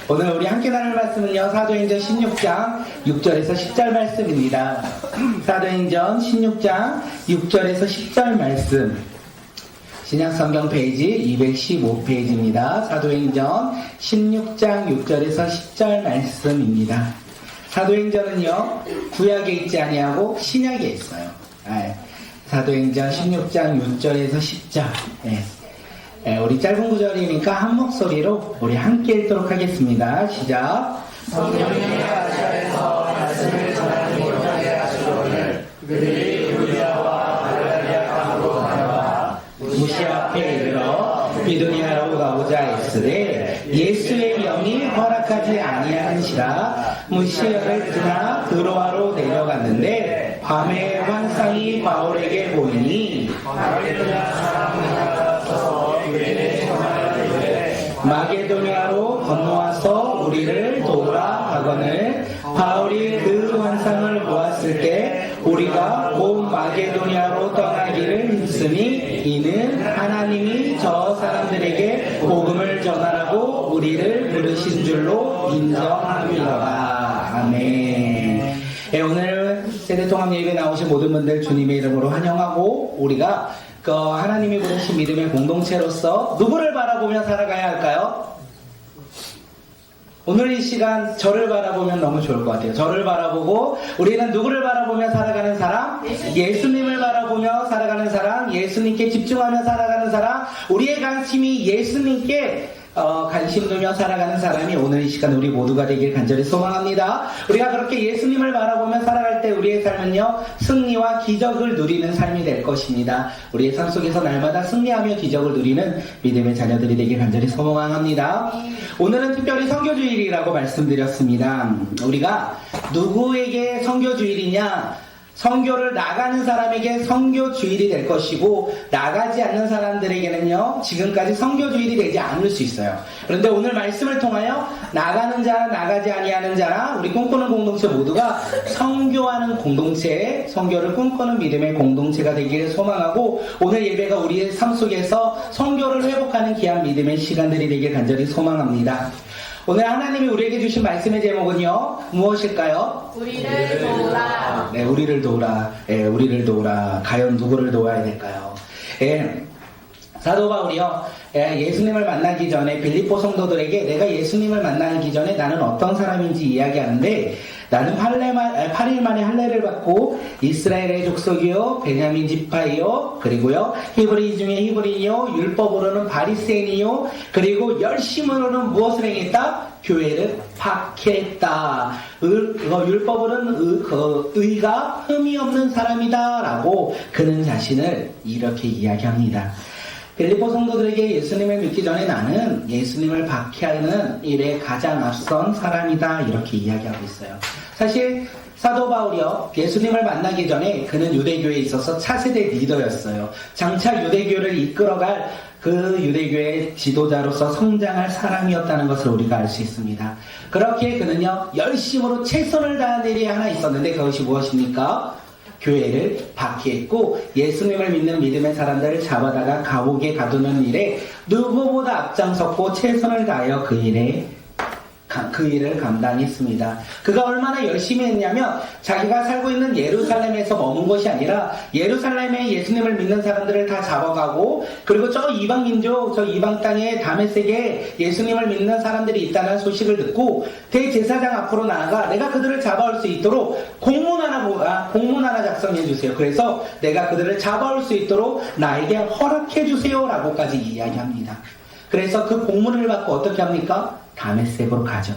오늘 우리 함께 나눌 말씀은요, 사도행전 16장 6절에서 10절 말씀입니다. 사도행전 16장 6절에서 10절 말씀. 신약성경 페이지 215페이지입니다. 사도행전 16장 6절에서 10절 말씀입니다. 사도행전은요, 구약에 있지 아니하고 신약에 있어요. 사도행전 16장 6절에서 10절. 우리 짧은 구절이니까 한 목소리로 우리 함께 읽도록 하겠습니다. 시작. 성령이 아시아에서 말씀을 전하는 못하게 하시거늘 그들이 유대아와 갈라디아 땅으로 다녀와 무시아 앞에 이르러 비두니아로 가고자 했으되 예수의 영이 허락하지 아니하는시라. 무시아를 지나 드로아로 내려갔는데 밤에 환상이 바울에게 보이니 마게도냐 사람을 알아서 유대인의 전하를 이르되 마게도냐로 건너와서 우리를 도우라 하거늘 바울이 그 환상을 보았을 때 우리가 온 마게도냐로 떠나기를 힘쓰니 이는 하나님이 저 사람들에게 복음을 전하라고 우리를 부르신 줄로 인정합니다. 아멘. 오늘 세대통합 예배 나오신 모든 분들 주님의 이름으로 환영하고, 우리가 하나님이 부르신 믿음의 공동체로서 누구를 바라보며 살아가야 할까요? 오늘 이 시간 저를 바라보면 너무 좋을 것 같아요. 저를 바라보고, 우리는 누구를 바라보며 살아가는 사람? 예수님을 바라보며 살아가는 사람, 예수님께 집중하며 살아가는 사람, 우리의 관심이 예수님께 관심 두며 살아가는 사람이 오늘 이 시간 우리 모두가 되길 간절히 소망합니다. 우리가 그렇게 예수님을 바라보며 살아갈 때 우리의 삶은요, 승리와 기적을 누리는 삶이 될 것입니다. 우리의 삶 속에서 날마다 승리하며 기적을 누리는 믿음의 자녀들이 되길 간절히 소망합니다. 오늘은 특별히 선교주일이라고 말씀드렸습니다. 우리가 누구에게 선교주일이냐? 선교를 나가는 사람에게 선교주일이 될 것이고, 나가지 않는 사람들에게는요, 지금까지 선교주일이 되지 않을 수 있어요. 그런데 오늘 말씀을 통하여 나가는 자, 나가지 아니하는 자나 우리 꿈꾸는 공동체 모두가 선교하는 공동체, 선교를 꿈꾸는 믿음의 공동체가 되기를 소망하고, 오늘 예배가 우리의 삶 속에서 선교를 회복하는 귀한 믿음의 시간들이 되길 간절히 소망합니다. 오늘 하나님이 우리에게 주신 말씀의 제목은요, 무엇일까요? 우리를 도우라. 네, 우리를 도우라. 우리를 도우라. 과연 누구를 도와야 될까요? 사도 바울이요, 예수님을 만나기 전에 빌립보 성도들에게 내가 예수님을 만나기 전에 나는 어떤 사람인지 이야기하는데, 나는 8일 만에 할례를 받고 이스라엘의 족속이요, 베냐민 지파이요, 그리고요 히브리 중에 히브리요, 율법으로는 바리새인이요, 그리고 열심으로는 무엇을 행했다? 교회를 박해했다. 율법으로는 의가 흠이 없는 사람이다 라고 그는 자신을 이렇게 이야기합니다. 빌립보 성도들에게 예수님을 믿기 전에 나는 예수님을 박해하는 일에 가장 앞선 사람이다, 이렇게 이야기하고 있어요. 사실 사도 바울이요, 예수님을 만나기 전에 그는 유대교에 있어서 차세대 리더였어요. 장차 유대교를 이끌어갈 그 유대교의 지도자로서 성장할 사람이었다는 것을 우리가 알 수 있습니다. 그렇게 그는요, 열심으로 최선을 다한 일이 하나 있었는데, 그것이 무엇입니까? 교회를 박해했고, 예수님을 믿는 믿음의 사람들을 잡아다가 감옥에 가두는 일에 누구보다 앞장섰고 최선을 다하여 그 일을 감당했습니다. 그가 얼마나 열심히 했냐면, 자기가 살고 있는 예루살렘에서 머문 것이 아니라 예루살렘에 예수님을 믿는 사람들을 다 잡아가고, 그리고 저 이방 민족, 저 이방 땅에 다메섹에 예수님을 믿는 사람들이 있다는 소식을 듣고 대제사장 앞으로 나아가 내가 그들을 잡아올 수 있도록 공문 하나 작성해 주세요. 그래서 내가 그들을 잡아올 수 있도록 나에게 허락해 주세요 라고까지 이야기합니다. 그래서 그 공문을 받고 어떻게 합니까? 다메섹으로 가죠.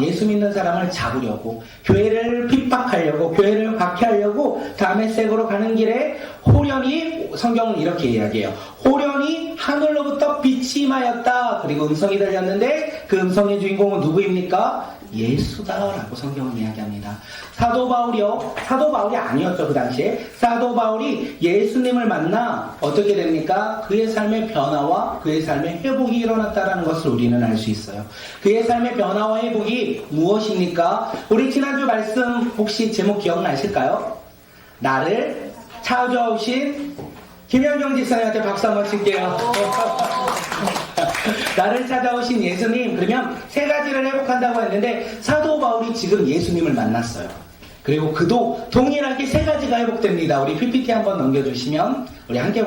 예수 믿는 사람을 잡으려고, 교회를 핍박하려고, 교회를 박해하려고 다메섹으로 가는 길에 호련히, 성경은 이렇게 이야기해요. 호련히 하늘로부터 빛이 임하였다. 그리고 음성이 들렸는데 그 음성의 주인공은 누구입니까? 예수다라고 성경은 이야기합니다. 사도 바울이 아니었죠, 그 당시에. 사도 바울이 예수님을 만나 어떻게 됩니까? 그의 삶의 변화와 그의 삶의 회복이 일어났다는 것을 우리는 알 수 있어요. 그의 삶의 변화와 회복이 무엇입니까? 우리 지난주 말씀 혹시 제목 기억나실까요? 나를 찾아오신 김현경 집사님한테 박수 한번 칠게요. 나를 찾아오신 예수님, 그러면 세 가지를 회복한다고 했는데 사도 바울이 지금 예수님을 만났어요. 그리고 그도 동일하게 세 가지가 회복됩니다. 우리 PPT 한번 넘겨주시면 우리 함께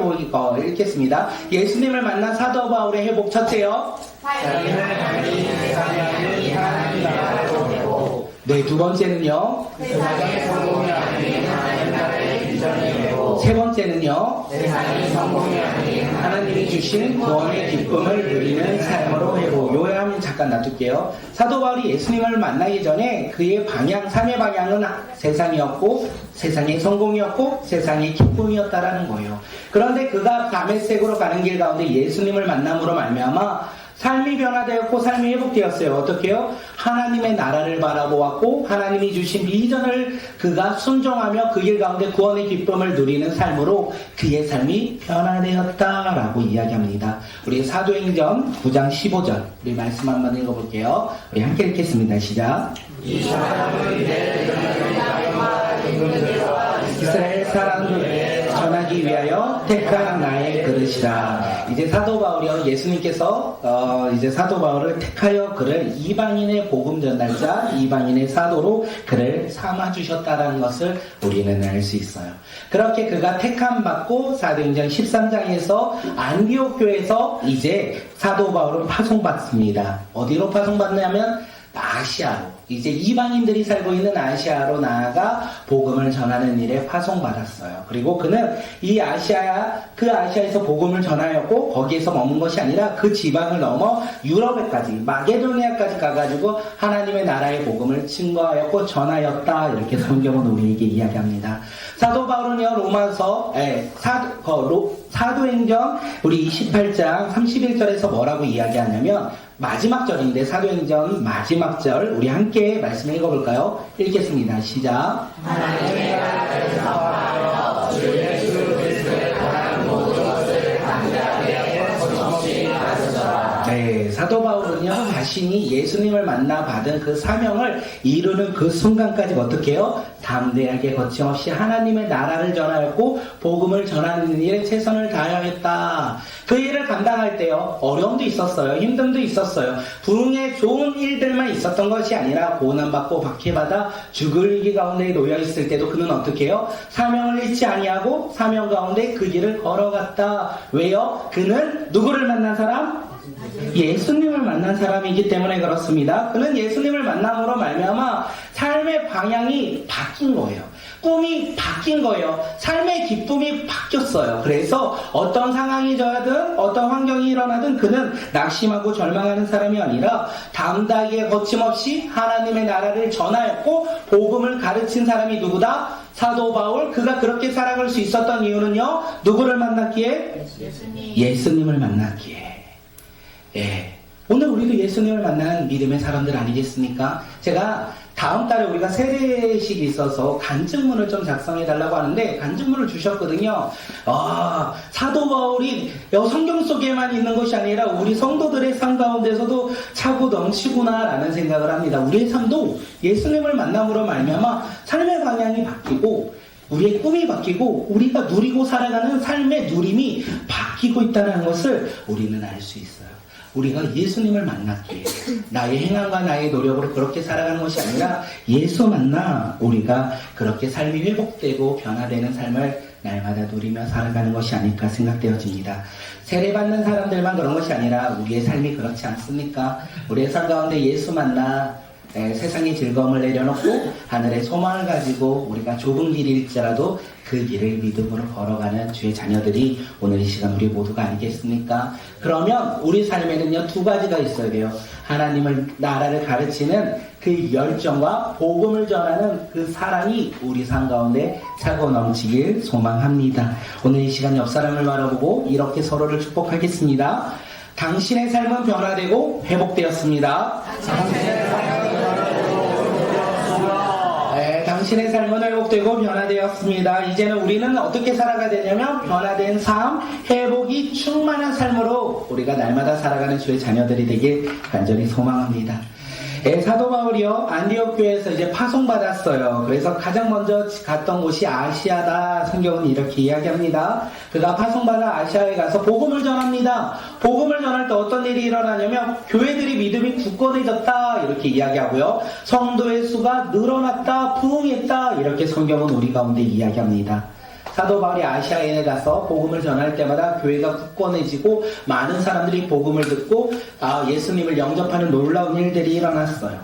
읽겠습니다. 예수님을 만난 사도 바울의 회복 첫째요. 자기는 자기 세상에 아닌 하나님 나라를 보내고 네, 두 번째는요. 세상의 성공이 아닌 하나님 나라의 비전을 내고 세 번째는요. 세상의 성공이 아닌 하나님이 주신 구원의 기쁨을 누리는 삶으로 회복. 요약하면 잠깐 놔둘게요. 사도 바울이 예수님을 만나기 전에 그의 방향, 삶의 방향은 세상이었고 세상의 성공이었고 세상의 기쁨이었다라는 거예요. 그런데 그가 다메섹으로 가는 길 가운데 예수님을 만남으로 말미암아 삶이 변화되었고 삶이 회복되었어요. 어떻게요? 하나님의 나라를 바라보았고 하나님이 주신 비전을 그가 순종하며 그 길 가운데 구원의 기쁨을 누리는 삶으로 그의 삶이 변화되었다라고 이야기합니다. 우리 사도행전 9장 15절 우리 말씀 한번 읽어볼게요. 우리 함께 읽겠습니다. 시작. 이 사람은 내 이름을 인근들과 이스라엘 사람들에게 전하기 위하여 택한 나의 그릇이라. 이제 사도 바울이요, 예수님께서 이제 사도 바울을 택하여 그를 이방인의 복음 전달자, 이방인의 사도로 그를 삼아 주셨다라는 것을 우리는 알 수 있어요. 그렇게 그가 택함 받고 사도행전 13장에서 안디옥 교회에서 이제 사도 바울은 파송받습니다. 어디로 파송받냐면 아시아로, 이제 이방인들이 살고 있는 아시아로 나아가 복음을 전하는 일에 파송받았어요. 그리고 그는 이 아시아에서 복음을 전하였고 거기에서 머문 것이 아니라 그 지방을 넘어 유럽에까지, 마게도니아까지 가가지고 하나님의 나라의 복음을 증거하였고 전하였다. 이렇게 성경은 우리에게 이야기합니다. 사도 바울은요, 로마서 사도행전 우리 28장 31절에서 뭐라고 이야기하냐면 마지막 절인데 사도행전 마지막 절 우리 함께 말씀 읽어볼까요? 읽겠습니다. 시작. 하나님의 나라를 사랑하여 주 예수 그리스도의 권한 모든 것을 담대하게 거침없이 가르쳐라. 네, 사도 바울은요 자신이 예수님을 만나 받은 그 사명을 이루는 그 순간까지 어떻게 해요? 담대하게 거침없이 하나님의 나라를 전하였고 복음을 전하는 일에 최선을 다하였다. 그 일을 감당할 때요 어려움도 있었어요. 힘듦도 있었어요. 부흥의 좋은 일들만 있었던 것이 아니라 고난받고 박해받아 죽을 위기 가운데 놓여 있을 때도 그는 어떻게 해요? 사명을 잃지 아니하고 사명 가운데 그 길을 걸어갔다. 왜요? 그는 누구를 만난 사람? 예수님을 만난 사람이기 때문에 그렇습니다. 그는 예수님을 만남으로 말미암아 삶의 방향이 바뀐 거예요. 꿈이 바뀐 거예요. 삶의 기쁨이 바뀌었어요. 그래서 어떤 상황이 져든 어떤 환경이 일어나든 그는 낙심하고 절망하는 사람이 아니라 담대하게 거침없이 하나님의 나라를 전하였고 복음을 가르친 사람이 누구다? 사도 바울. 그가 그렇게 살아갈 수 있었던 이유는요, 누구를 만났기에? 예수님을 만났기에. 예. 오늘 우리도 예수님을 만난 믿음의 사람들 아니겠습니까? 제가 다음 달에 우리가 세례식이 있어서 간증문을 좀 작성해 달라고 하는데 간증문을 주셨거든요. 사도 바울이 성경 속에만 있는 것이 아니라 우리 성도들의 삶 가운데서도 차고 넘치구나 라는 생각을 합니다. 우리의 삶도 예수님을 만남으로 말미암아 삶의 방향이 바뀌고 우리의 꿈이 바뀌고 우리가 누리고 살아가는 삶의 누림이 바뀌고 있다는 것을 우리는 알 수 있어요. 우리가 예수님을 만났기에 나의 행함과 나의 노력으로 그렇게 살아가는 것이 아니라 예수 만나 우리가 그렇게 삶이 회복되고 변화되는 삶을 날마다 누리며 살아가는 것이 아닐까 생각되어집니다. 세례받는 사람들만 그런 것이 아니라 우리의 삶이 그렇지 않습니까? 우리의 삶 가운데 예수 만나 세상의 즐거움을 내려놓고 하늘의 소망을 가지고 우리가 좁은 길일지라도 그 길을 믿음으로 걸어가는 주의 자녀들이 오늘 이 시간 우리 모두가 아니겠습니까? 그러면 우리 삶에는요 두 가지가 있어야 돼요. 하나님을 나라를 가르치는 그 열정과 복음을 전하는 그 사랑이 우리 삶 가운데 차고 넘치길 소망합니다. 오늘 이 시간 옆 사람을 바라보고 이렇게 서로를 축복하겠습니다. 당신의 삶은 변화되고 회복되었습니다. 당신의 삶은 회복되고 변화되었습니다. 이제는 우리는 어떻게 살아가야 되냐면 변화된 삶, 회복이 충만한 삶으로 우리가 날마다 살아가는 주의 자녀들이 되길 간절히 소망합니다. 사도 바울이요, 안디옥 교회에서 이제 파송받았어요. 그래서 가장 먼저 갔던 곳이 아시아다. 성경은 이렇게 이야기합니다. 그가 파송받아 아시아에 가서 복음을 전합니다. 복음을 전할 때 어떤 일이 일어나냐면 교회들이 믿음이 굳건해졌다 이렇게 이야기하고요. 성도의 수가 늘어났다, 부흥했다 이렇게 성경은 우리 가운데 이야기합니다. 사도 바울이 아시아에 가서 복음을 전할 때마다 교회가 굳건해지고 많은 사람들이 복음을 듣고 예수님을 영접하는 놀라운 일들이 일어났어요.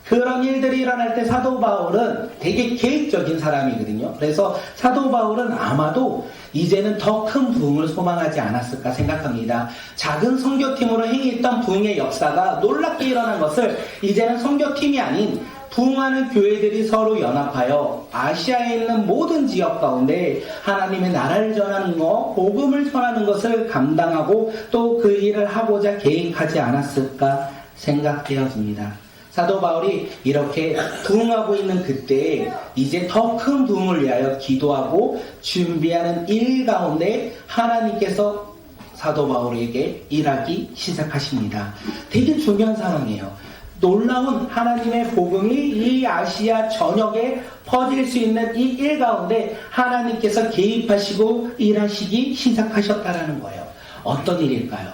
그런 일들이 일어날 때 사도 바울은 되게 계획적인 사람이거든요. 그래서 사도 바울은 아마도 이제는 더 큰 부흥을 소망하지 않았을까 생각합니다. 작은 선교팀으로 행했던 부흥의 역사가 놀랍게 일어난 것을 이제는 선교팀이 아닌 부흥하는 교회들이 서로 연합하여 아시아에 있는 모든 지역 가운데 하나님의 나라를 전하는 것, 복음을 전하는 것을 감당하고 또 그 일을 하고자 계획하지 않았을까 생각되어집니다. 사도 바울이 이렇게 부흥하고 있는 그때에 이제 더 큰 부흥을 위하여 기도하고 준비하는 일 가운데 하나님께서 사도 바울에게 일하기 시작하십니다. 되게 중요한 상황이에요. 놀라운 하나님의 복음이 이 아시아 전역에 퍼질 수 있는 이 일 가운데 하나님께서 개입하시고 일하시기 시작하셨다라는 거예요. 어떤 일일까요?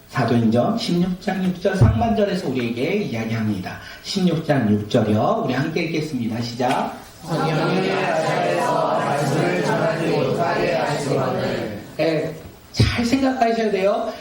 사도행전 16장 6절 상반절에서 우리에게 이야기합니다. 16장 6절이요. 우리 함께 읽겠습니다. 시작. 성령이 아시아에서 말씀을 전하지 못하게 하시거늘. 잘 생각하셔야 돼요.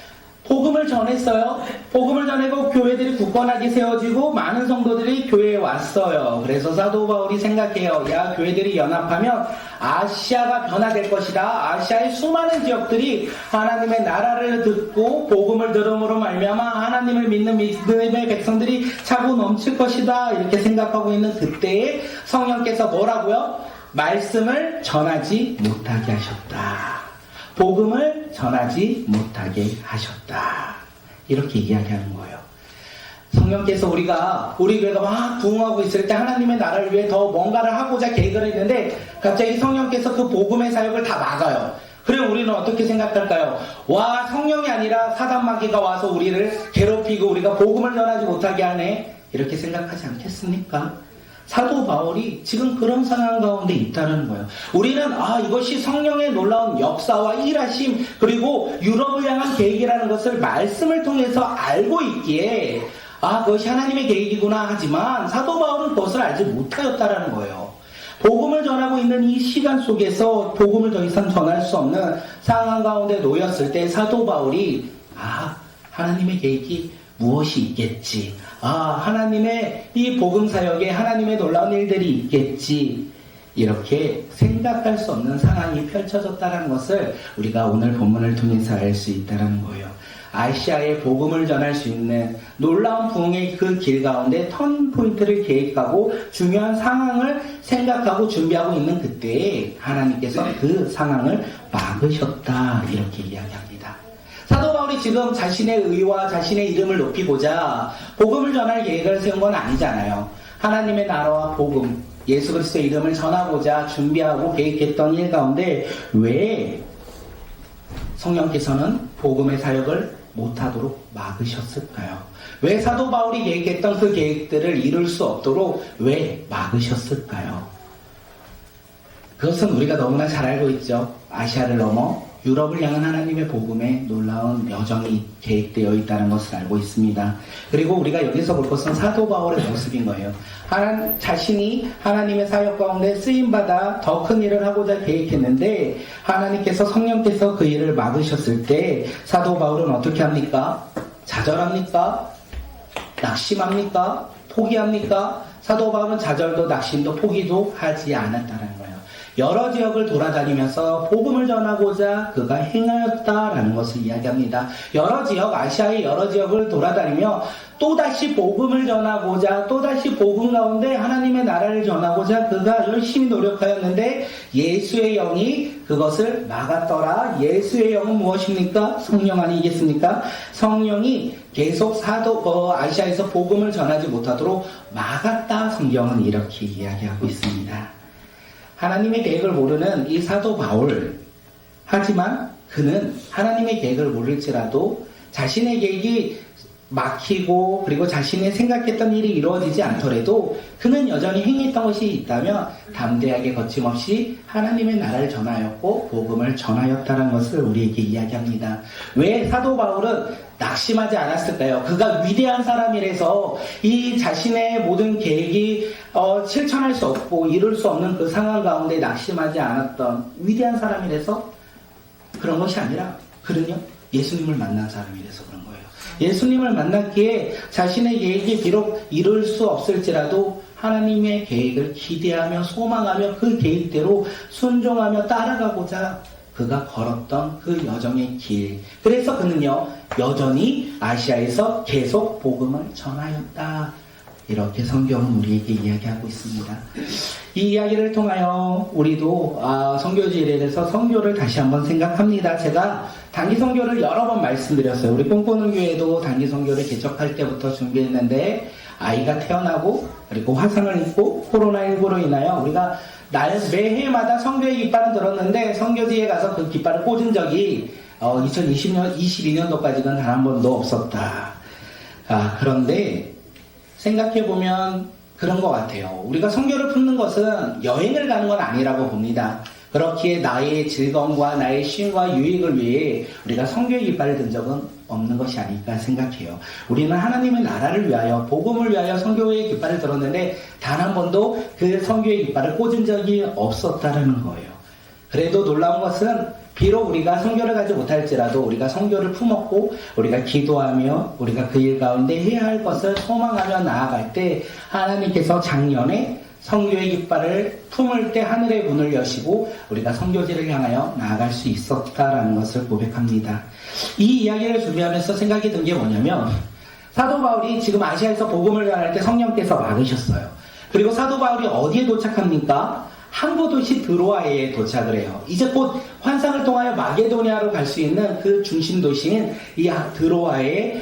복음을 전했어요. 복음을 전하고 교회들이 굳건하게 세워지고 많은 성도들이 교회에 왔어요. 그래서 사도 바울이 생각해요. 야, 교회들이 연합하면 아시아가 변화될 것이다. 아시아의 수많은 지역들이 하나님의 나라를 듣고 복음을 들음으로 말미암아 하나님을 믿는 믿음의 백성들이 차고 넘칠 것이다. 이렇게 생각하고 있는 그때에 성령께서 뭐라고요? 말씀을 전하지 못하게 하셨다. 복음을 전하지 못하게 하셨다. 이렇게 이야기하는 거예요. 성령께서 우리 교회가 막 부흥하고 있을 때 하나님의 나라를 위해 더 뭔가를 하고자 계획을 했는데 갑자기 성령께서 그 복음의 사역을 다 막아요. 그래 우리는 어떻게 생각할까요? 와, 성령이 아니라 사단 마귀가 와서 우리를 괴롭히고 우리가 복음을 전하지 못하게 하네. 이렇게 생각하지 않겠습니까? 사도 바울이 지금 그런 상황 가운데 있다는 거예요. 우리는 이것이 성령의 놀라운 역사와 일하심 그리고 유럽을 향한 계획이라는 것을 말씀을 통해서 알고 있기에 그것이 하나님의 계획이구나 하지만 사도 바울은 그것을 알지 못하였다라는 거예요. 복음을 전하고 있는 이 시간 속에서 복음을 더 이상 전할 수 없는 상황 가운데 놓였을 때 사도 바울이 하나님의 계획이 무엇이 있겠지. 하나님의 이 복음 사역에 하나님의 놀라운 일들이 있겠지. 이렇게 생각할 수 없는 상황이 펼쳐졌다는 것을 우리가 오늘 본문을 통해서 알 수 있다는 거예요. 아시아에 복음을 전할 수 있는 놀라운 부흥의 그 길 가운데 턴 포인트를 계획하고 중요한 상황을 생각하고 준비하고 있는 그때에 하나님께서 그 상황을 막으셨다. 이렇게 이야기합니다. 사도 바울이 지금 자신의 의와 자신의 이름을 높이고자 복음을 전할 계획을 세운 건 아니잖아요. 하나님의 나라와 복음, 예수 그리스도의 이름을 전하고자 준비하고 계획했던 일 가운데 왜 성령께서는 복음의 사역을 못하도록 막으셨을까요? 왜 사도 바울이 계획했던 그 계획들을 이룰 수 없도록 왜 막으셨을까요? 그것은 우리가 너무나 잘 알고 있죠. 아시아를 넘어 유럽을 향한 하나님의 복음에 놀라운 여정이 계획되어 있다는 것을 알고 있습니다. 그리고 우리가 여기서 볼 것은 사도 바울의 모습인 거예요. 자신이 하나님의 사역 가운데 쓰임받아 더 큰 일을 하고자 계획했는데 하나님께서 성령께서 그 일을 막으셨을 때 사도 바울은 어떻게 합니까? 좌절합니까? 낙심합니까? 포기합니까? 사도 바울은 좌절도 낙심도 포기도 하지 않았다는 거예요. 여러 지역을 돌아다니면서 복음을 전하고자 그가 행하였다라는 것을 이야기합니다. 여러 지역, 아시아의 여러 지역을 돌아다니며 또다시 복음을 전하고자 또다시 복음 가운데 하나님의 나라를 전하고자 그가 열심히 노력하였는데 예수의 영이 그것을 막았더라. 예수의 영은 무엇입니까? 성령 아니겠습니까? 성령이 계속 아시아에서 복음을 전하지 못하도록 막았다. 성경은 이렇게 이야기하고 있습니다. 하나님의 계획을 모르는 이 사도 바울, 하지만 그는 하나님의 계획을 모를지라도 자신의 계획이 막히고 그리고 자신이 생각했던 일이 이루어지지 않더라도 그는 여전히 행했던 것이 있다면 담대하게 거침없이 하나님의 나라를 전하였고 복음을 전하였다는 것을 우리에게 이야기합니다. 왜 사도 바울은 낙심하지 않았을까요? 그가 위대한 사람이라서 이 자신의 모든 계획이 실천할 수 없고 이룰 수 없는 그 상황 가운데 낙심하지 않았던 위대한 사람이라서 그런 것이 아니라 그는요 예수님을 만난 사람이라서 그런 거예요. 예수님을 만났기에 자신의 계획이 비록 이룰 수 없을지라도 하나님의 계획을 기대하며 소망하며 그 계획대로 순종하며 따라가고자 그가 걸었던 그 여정의 길. 그래서 그는요 여전히 아시아에서 계속 복음을 전하였다. 이렇게 성경은 우리에게 이야기하고 있습니다. 이 이야기를 통하여 우리도 선교지에 대해서 선교를 다시 한번 생각합니다. 제가 단기 선교를 여러 번 말씀드렸어요. 우리 꿈꾸는 교회도 단기 선교를 개척할 때부터 준비했는데 아이가 태어나고 그리고 화상을 입고 코로나19로 인하여 우리가 매해마다 선교의 깃발은 들었는데 선교지에 가서 그 깃발을 꽂은 적이 22년도까지는 단 한 번도 없었다. 그런데 생각해보면 그런 것 같아요. 우리가 선교를 품는 것은 여행을 가는 건 아니라고 봅니다. 그렇기에 나의 즐거움과 나의 쉼과 유익을 위해 우리가 선교의 깃발을 든 적은 없는 것이 아닐까 생각해요. 우리는 하나님의 나라를 위하여 복음을 위하여 선교의 깃발을 들었는데 단 한 번도 그 선교의 깃발을 꽂은 적이 없었다는 거예요. 그래도 놀라운 것은 비록 우리가 선교를 가지 못할지라도 우리가 선교를 품었고 우리가 기도하며 우리가 그 일 가운데 해야 할 것을 소망하며 나아갈 때 하나님께서 작년에 선교의 깃발을 품을 때 하늘의 문을 여시고 우리가 선교지를 향하여 나아갈 수 있었다라는 것을 고백합니다. 이 이야기를 준비하면서 생각이 든 게 뭐냐면 사도 바울이 지금 아시아에서 복음을 전할 때 성령께서 막으셨어요. 그리고 사도 바울이 어디에 도착합니까? 항구 도시 드로아에 도착을 해요. 이제 곧 환상을 통하여 마게도니아로 갈 수 있는 그 중심 도시인 이 드로아에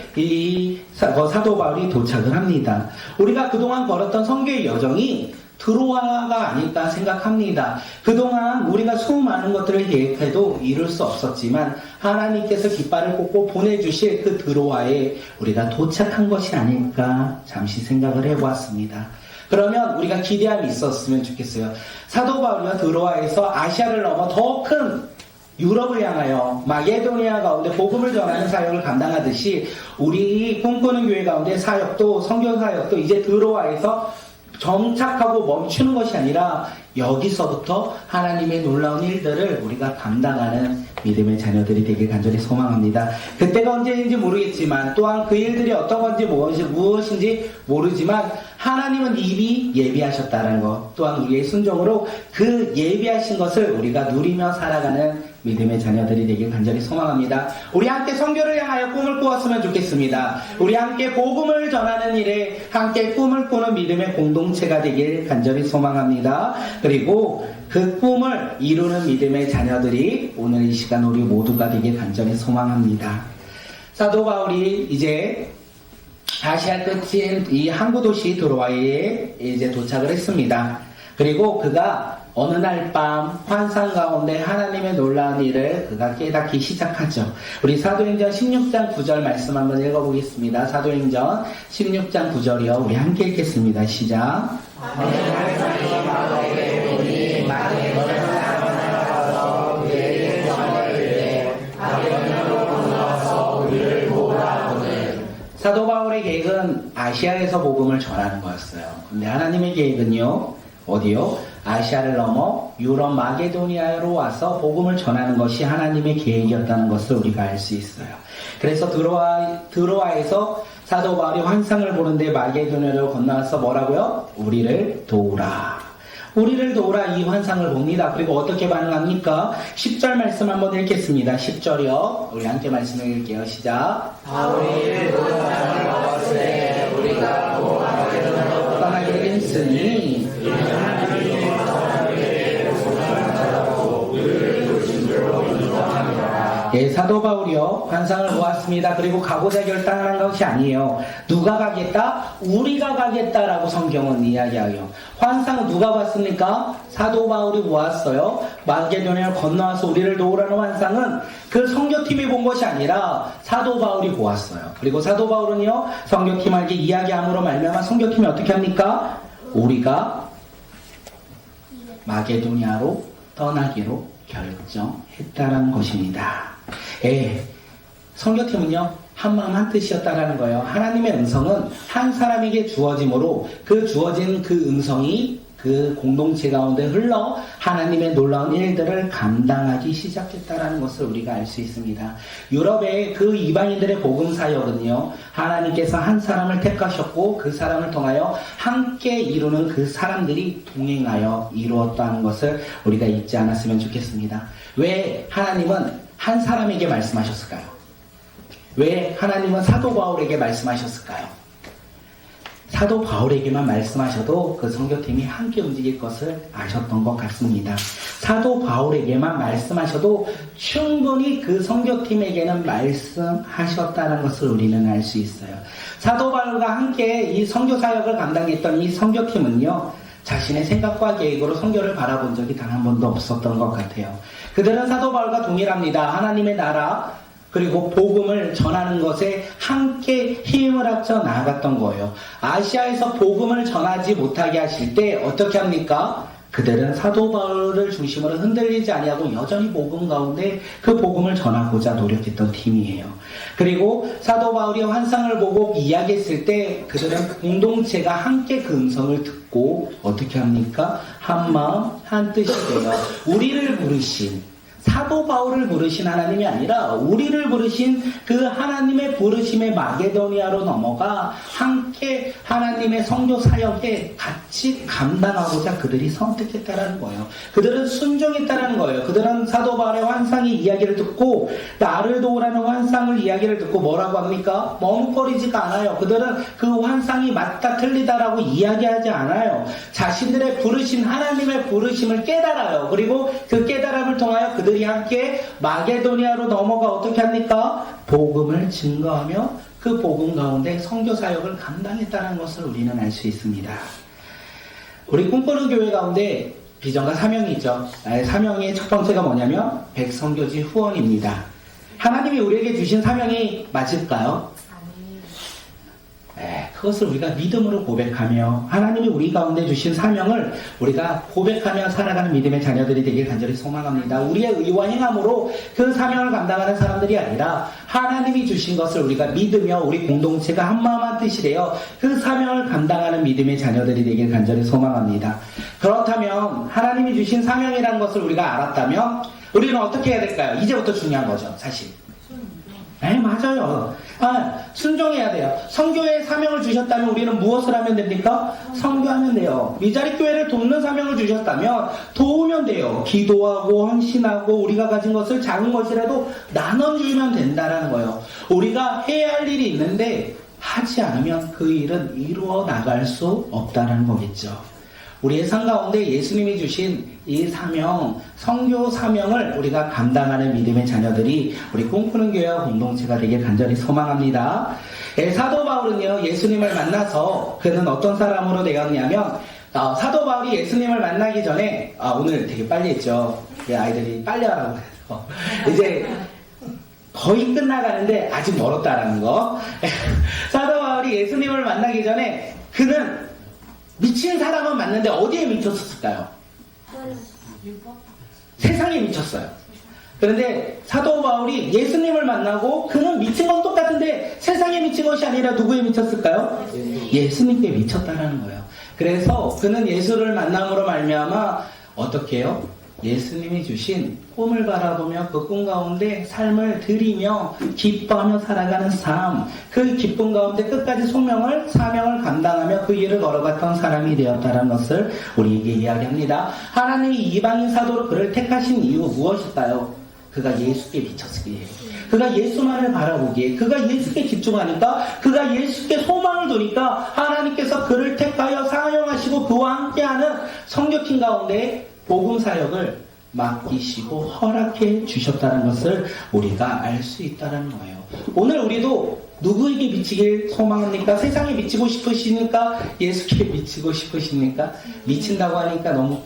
사도 바울이 도착을 합니다. 우리가 그동안 걸었던 선교의 여정이 드로아가 아닐까 생각합니다. 그동안 우리가 수많은 것들을 계획해도 이룰 수 없었지만 하나님께서 깃발을 꽂고 보내주실 그 드로아에 우리가 도착한 것이 아닐까 잠시 생각을 해보았습니다. 그러면 우리가 기대함이 있었으면 좋겠어요. 사도 바울이와 드로아에서 아시아를 넘어 더 큰 유럽을 향하여 마게도니아 가운데 복음을 전하는 사역을 감당하듯이 우리 꿈꾸는 교회 가운데 사역도 선교 사역도 이제 드로아에서 정착하고 멈추는 것이 아니라 여기서부터 하나님의 놀라운 일들을 우리가 감당하는 믿음의 자녀들이 되길 간절히 소망합니다. 그때가 언제인지 모르겠지만 또한 그 일들이 어떤 건지 무엇인지 모르지만 하나님은 이미 예비하셨다는 것 또한 우리의 순종으로 그 예비하신 것을 우리가 누리며 살아가는 믿음의 자녀들이 되길 간절히 소망합니다. 우리 함께 선교를 향하여 꿈을 꾸었으면 좋겠습니다. 우리 함께 복음을 전하는 일에 함께 꿈을 꾸는 믿음의 공동체가 되길 간절히 소망합니다. 그리고 그 꿈을 이루는 믿음의 자녀들이 오늘 이 시간 우리 모두가 되길 간절히 소망합니다. 사도 바울이 이제 아시아 끝인 이 항구 도시 드로아에 이제 도착을 했습니다. 그리고 그가 어느 날 밤 환상 가운데 하나님의 놀라운 일을 그가 깨닫기 시작하죠. 우리 사도행전 16장 9절 말씀 한번 읽어보겠습니다. 사도행전 16장 9절이요. 우리 함께 읽겠습니다. 시작. 사도 바울의 계획은 아시아에서 복음을 전하는 거였어요. 근데 하나님의 계획은요. 어디요? 아시아를 넘어 유럽 마게도니아로 와서 복음을 전하는 것이 하나님의 계획이었다는 것을 우리가 알 수 있어요. 그래서 드로아에서 사도 바울이 환상을 보는데 마게도니아로 건너와서 뭐라고요? 우리를 도우라. 우리를 도우라 이 환상을 봅니다. 그리고 어떻게 반응합니까? 10절 말씀 한번 읽겠습니다. 10절이요. 우리 함께 말씀을 읽을게요. 시작. 바울이 도우라를 먹었으되 우리가 마게도니아로 떠나게 됐으니 예, 사도 바울이요 환상을 보았습니다. 그리고 가고자 결단한 것이 아니에요. 누가 가겠다? 우리가 가겠다라고 성경은 이야기하요. 환상은 누가 봤습니까? 사도 바울이 보았어요. 마게도냐를 건너와서 우리를 도우라는 환상은 그 선교팀이 본 것이 아니라 사도 바울이 보았어요. 그리고 사도 바울은요 선교팀에게 이야기함으로 말미암아 선교팀이 어떻게 합니까? 우리가 마게도냐로 떠나기로 결정했다라는 것입니다. 예, 선교팀은요 한마음 한뜻이었다라는 거예요. 하나님의 음성은 한 사람에게 주어짐으로 그 주어진 그 음성이 그 공동체 가운데 흘러 하나님의 놀라운 일들을 감당하기 시작했다라는 것을 우리가 알 수 있습니다. 유럽의 그 이방인들의 복음 사역은요 하나님께서 한 사람을 택하셨고 그 사람을 통하여 함께 이루는 그 사람들이 동행하여 이루었다는 것을 우리가 잊지 않았으면 좋겠습니다. 왜 하나님은 한 사람에게 말씀하셨을까요? 왜 하나님은 사도 바울에게 말씀하셨을까요? 사도 바울에게만 말씀하셔도 그 선교팀이 함께 움직일 것을 아셨던 것 같습니다. 사도 바울에게만 말씀하셔도 충분히 그 선교팀에게는 말씀하셨다는 것을 우리는 알 수 있어요. 사도 바울과 함께 이 선교 사역을 감당했던 이 선교팀은요 자신의 생각과 계획으로 선교를 바라본 적이 단 한 번도 없었던 것 같아요. 그들은 사도 바울과 동일합니다. 하나님의 나라 그리고 복음을 전하는 것에 함께 힘을 합쳐 나아갔던 거예요. 아시아에서 복음을 전하지 못하게 하실 때 어떻게 합니까? 그들은 사도 바울을 중심으로 흔들리지 아니하고 여전히 복음 가운데 그 복음을 전하고자 노력했던 팀이에요. 그리고 사도 바울이 환상을 보고 이야기했을 때 그들은 공동체가 함께 그 음성을 듣고 어떻게 합니까? 한 마음 한 뜻이 되어 우리를 부르신 사도 바울을 부르신 하나님이 아니라 우리를 부르신 그 하나님의 부르심의 마게도니아로 넘어가 함께 하나님의 선교 사역에 같이 감당하고자 그들이 선택했다라는 거예요. 그들은 순종했다라는 거예요. 그들은 사도 바울의 환상의 이야기를 듣고 나를 도우라는 환상을 이야기를 듣고 뭐라고 합니까? 머뭇거리지가 않아요. 그들은 그 환상이 맞다 틀리다라고 이야기하지 않아요. 자신들의 부르신 하나님의 부르심을 깨달아요. 그리고 그 깨달음을 통하여 그들이 함께 마게도니아로 넘어가 어떻게 합니까? 복음을 증거하며 그 복음 가운데 선교 사역을 감당했다는 것을 우리는 알 수 있습니다. 우리 꿈꾸는 교회 가운데 비전과 사명이 있죠. 나의 사명의 첫 번째가 뭐냐면 백선교지 후원입니다. 하나님이 우리에게 주신 사명이 맞을까요? 그것을 우리가 믿음으로 고백하며 하나님이 우리 가운데 주신 사명을 우리가 고백하며 살아가는 믿음의 자녀들이 되길 간절히 소망합니다. 우리의 의와 행함으로 그 사명을 감당하는 사람들이 아니라 하나님이 주신 것을 우리가 믿으며 우리 공동체가 한마음 한뜻이 되어 그 사명을 감당하는 믿음의 자녀들이 되길 간절히 소망합니다. 그렇다면 하나님이 주신 사명이라는 것을 우리가 알았다면 우리는 어떻게 해야 될까요? 이제부터 중요한 거죠, 사실. 네, 맞아요. 순종해야 돼요. 선교의 사명을 주셨다면 우리는 무엇을 하면 됩니까? 선교하면 돼요. 미자리 교회를 돕는 사명을 주셨다면 도우면 돼요. 기도하고 헌신하고 우리가 가진 것을 작은 것이라도 나눠주면 된다는 거예요. 우리가 해야 할 일이 있는데 하지 않으면 그 일은 이루어 나갈 수 없다는 거겠죠. 우리의 삶 가운데 예수님이 주신 이 사명, 선교 사명을 우리가 감당하는 믿음의 자녀들이 우리 꿈꾸는 교회와 공동체가 되길 간절히 소망합니다. 사도 바울은요, 예수님을 만나서 그는 어떤 사람으로 되었냐면, 사도 바울이 예수님을 만나기 전에, 오늘 되게 빨리 했죠. 아이들이 빨리 하라고 해서. 이제 거의 끝나가는데 아직 멀었다라는 거. 사도 바울이 예수님을 만나기 전에 그는 미친 사람은 맞는데 어디에 미쳤을까요? 세상에 미쳤어요. 그런데 사도 바울이 예수님을 만나고 그는 미친 건 똑같은데 세상에 미친 것이 아니라 누구에 미쳤을까요? 예수님께 미쳤다는 거예요. 그래서 그는 예수를 만남으로 말미암아 어떻게 해요? 예수님이 주신 꿈을 바라보며 그 꿈 가운데 삶을 드리며 기뻐하며 살아가는 삶, 그 기쁨 가운데 끝까지 사명을 감당하며 그 일을 걸어갔던 사람이 되었다는 것을 우리에게 이야기합니다. 하나님이 이방인 사도로 그를 택하신 이유 무엇일까요? 그가 예수께 미쳤기에, 그가 예수만을 바라보기에, 그가 예수께 집중하니까, 그가 예수께 소망을 두니까 하나님께서 그를 택하여 사용하시고 그와 함께하는 선교팀 가운데 복음 사역을 맡기시고 허락해 주셨다는 것을 우리가 알 수 있다는 거예요. 오늘 우리도 누구에게 미치길 소망합니까? 세상에 미치고 싶으십니까? 예수께 미치고 싶으십니까? 미친다고 하니까 너무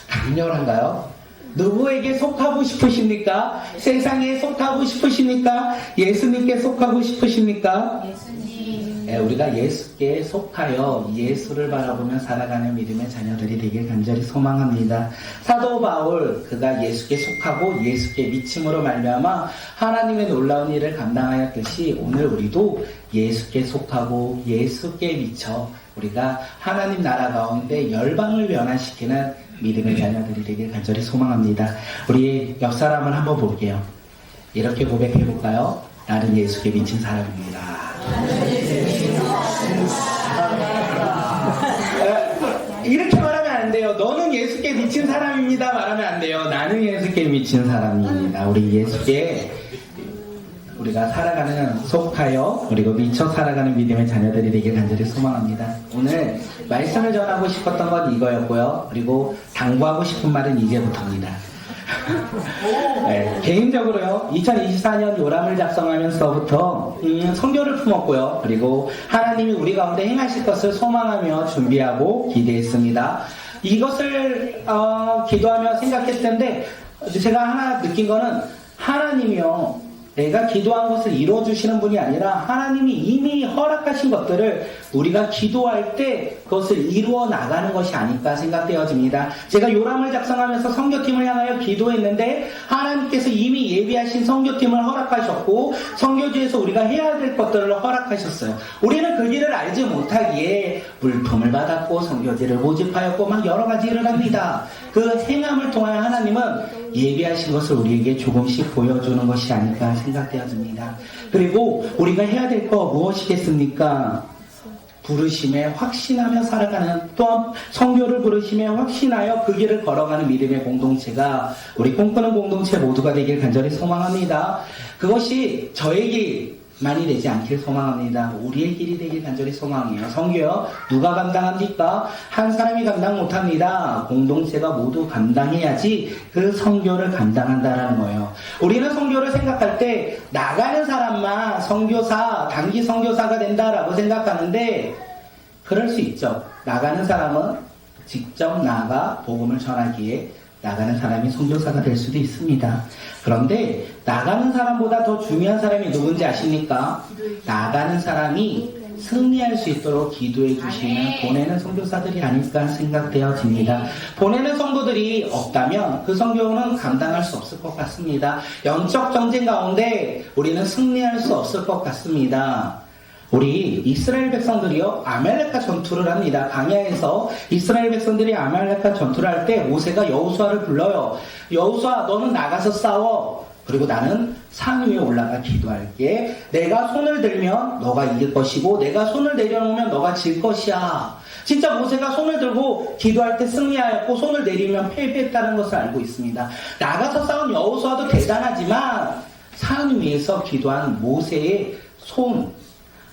강렬한가요? 누구에게 속하고 싶으십니까? 세상에 속하고 싶으십니까? 예수님께 속하고 싶으십니까? 우리가 예수께 속하여 예수를 바라보며 살아가는 믿음의 자녀들이 되길 간절히 소망합니다. 사도 바울 그가 예수께 속하고 예수께 미침으로 말미암아 하나님의 놀라운 일을 감당하였듯이 오늘 우리도 예수께 속하고 예수께 미쳐 우리가 하나님 나라 가운데 열방을 변화시키는 믿음의 자녀들이 되길 간절히 소망합니다. 우리 옆 사람을 한번 볼게요. 이렇게 고백해 볼까요? 나는 예수께 미친 사람입니다. 이렇게 말하면 안 돼요. 너는 예수께 미친 사람입니다 말하면 안 돼요. 나는 예수께 미친 사람입니다. 우리 예수께 우리가 살아가는 속하여 그리고 미쳐 살아가는 믿음의 자녀들이 되길 간절히 소망합니다. 오늘 말씀을 전하고 싶었던 건 이거였고요. 그리고 당부하고 싶은 말은 이제부터입니다. 네, 개인적으로요 2024년 요람을 작성하면서부터 성교를 품었고요. 그리고 하나님이 우리 가운데 행하실 것을 소망하며 준비하고 기대했습니다. 이것을 기도하며 생각했을 텐데 제가 하나 느낀 거는 하나님이요 내가 기도한 것을 이루어주시는 분이 아니라 하나님이 이미 허락하신 것들을 우리가 기도할 때 그것을 이루어 나가는 것이 아닐까 생각되어집니다. 제가 요람을 작성하면서 선교팀을 향하여 기도했는데 하나님께서 이미 예비하신 선교팀을 허락하셨고 선교지에서 우리가 해야 될 것들을 허락하셨어요. 우리는 그 길을 알지 못하기에 물품을 받았고 선교지를 모집하였고 막 여러 가지 일을 합니다. 그 행함을 통하여 하나님은 예비하신 것을 우리에게 조금씩 보여주는 것이 아닐까 생각되어집니다. 그리고 우리가 해야 될 거 무엇이겠습니까? 부르심에 확신하며 살아가는 또한 성교를 부르심에 확신하여 그 길을 걸어가는 믿음의 공동체가 우리 꿈꾸는 공동체 모두가 되길 간절히 소망합니다. 그것이 저의 길만이 되지 않길 소망합니다. 우리의 길이 되길 간절히 소망해요. 성교요 누가 감당합니까? 한 사람이 감당 못합니다. 공동체가 모두 감당해야지 그 성교를 감당한다라는 거예요. 우리는 성교를 생각할 때 나가는 사람만 선교사, 단기 선교사가 된다라고 생각하는데 그럴 수 있죠. 나가는 사람은 직접 나가 복음을 전하기에 나가는 사람이 선교사가 될 수도 있습니다. 그런데 나가는 사람보다 더 중요한 사람이 누군지 아십니까? 나가는 사람이 승리할 수 있도록 기도해 주시는 보내는 선교사들이 아닐까 생각되어집니다. 보내는 성도들이 없다면 그 선교는 감당할 수 없을 것 같습니다. 영적 전쟁 가운데 우리는 승리할 수 없을 것 같습니다. 우리 이스라엘 백성들이요 아말렉과 전투를 합니다. 광야에서 이스라엘 백성들이 아말렉과 전투를 할 때 모세가 여호수아를 불러요. 여호수아 너는 나가서 싸워. 그리고 나는 산 위에 올라가 기도할게. 내가 손을 들면 너가 이길 것이고 내가 손을 내려놓으면 너가 질 것이야. 진짜 모세가 손을 들고 기도할 때 승리하였고 손을 내리면 패배했다는 것을 알고 있습니다. 나가서 싸운 여호수아도 대단하지만 산 위에서 기도한 모세의 손,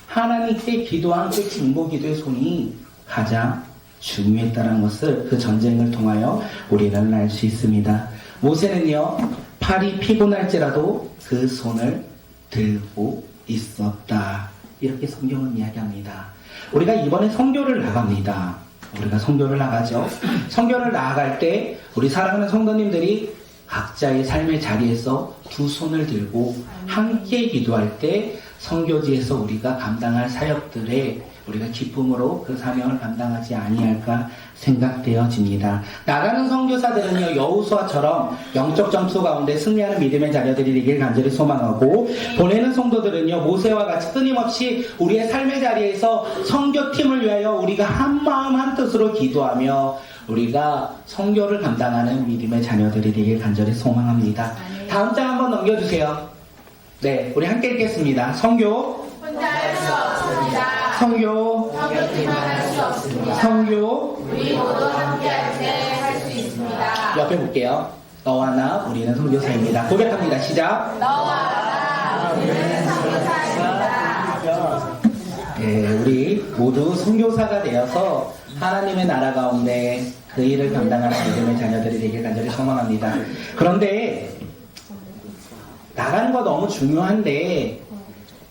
하나님께 기도한 그 중보 기도의 손이 가장 중요했다는 것을 그 전쟁을 통하여 우리는 알 수 있습니다. 모세는요 팔이 피곤할지라도 그 손을 들고 있었다. 이렇게 성경은 이야기합니다. 우리가 이번에 선교를 나갑니다. 우리가 선교를 나가죠. 선교를 나아갈 때 우리 사랑하는 성도님들이 각자의 삶의 자리에서 두 손을 들고 함께 기도할 때 선교지에서 우리가 감당할 사역들에 우리가 기쁨으로 그 사명을 감당하지 아니할까 생각되어집니다. 나가는 선교사들은요 여호수아처럼 영적 전투 가운데 승리하는 믿음의 자녀들이 되길 간절히 소망하고 보내는 성도들은요 모세와 같이 끊임없이 우리의 삶의 자리에서 선교팀을 위하여 우리가 한 마음 한 뜻으로 기도하며 우리가 선교를 감당하는 믿음의 자녀들이 되길 간절히 소망합니다. 다음 장 한번 넘겨주세요. 네, 우리 함께 읽겠습니다. 선교 혼자 할 수 없습니다. 선교 선교팀만 할 수 없습니다. 선교 우리 모두 함께 할 때 할 수 있습니다. 옆에 볼게요. 너와 나 우리는 선교사입니다. 고백합니다. 시작. 너와 나 우리는 선교사입니다. 우리 모두 선교사가 되어서 하나님의 나라 가운데 그 일을 감당하는 믿음의 자녀들이 되길 간절히 소망합니다. 그런데 나가는 거 너무 중요한데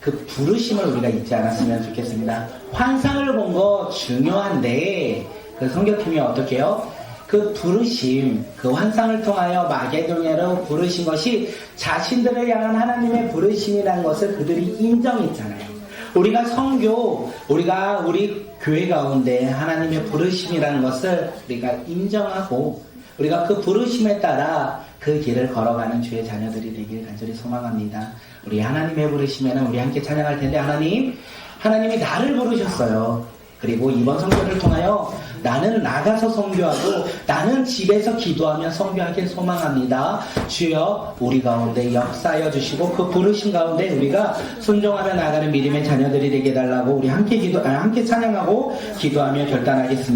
그 부르심을 우리가 잊지 않았으면 좋겠습니다. 환상을 본 거 중요한데 그 성경팀이 어떻게 해요? 그 부르심, 그 환상을 통하여 마게도냐로 부르신 것이 자신들을 향한 하나님의 부르심이라는 것을 그들이 인정했잖아요. 우리가 선교, 우리가 우리 교회 가운데 하나님의 부르심이라는 것을 우리가 인정하고 우리가 그 부르심에 따라 그 길을 걸어가는 주의 자녀들이 되길 간절히 소망합니다. 우리 하나님의 부르심에는 우리 함께 찬양할 텐데 하나님이 나를 부르셨어요. 그리고 이번 선교를 통하여 나는 나가서 선교하고 나는 집에서 기도하며 선교하길 소망합니다. 주여 우리 가운데 역사하여 주시고 그 부르심 가운데 우리가 순종하며 나가는 믿음의 자녀들이 되게 해달라고 우리 함께 찬양하고 기도하며 결단하겠습니다.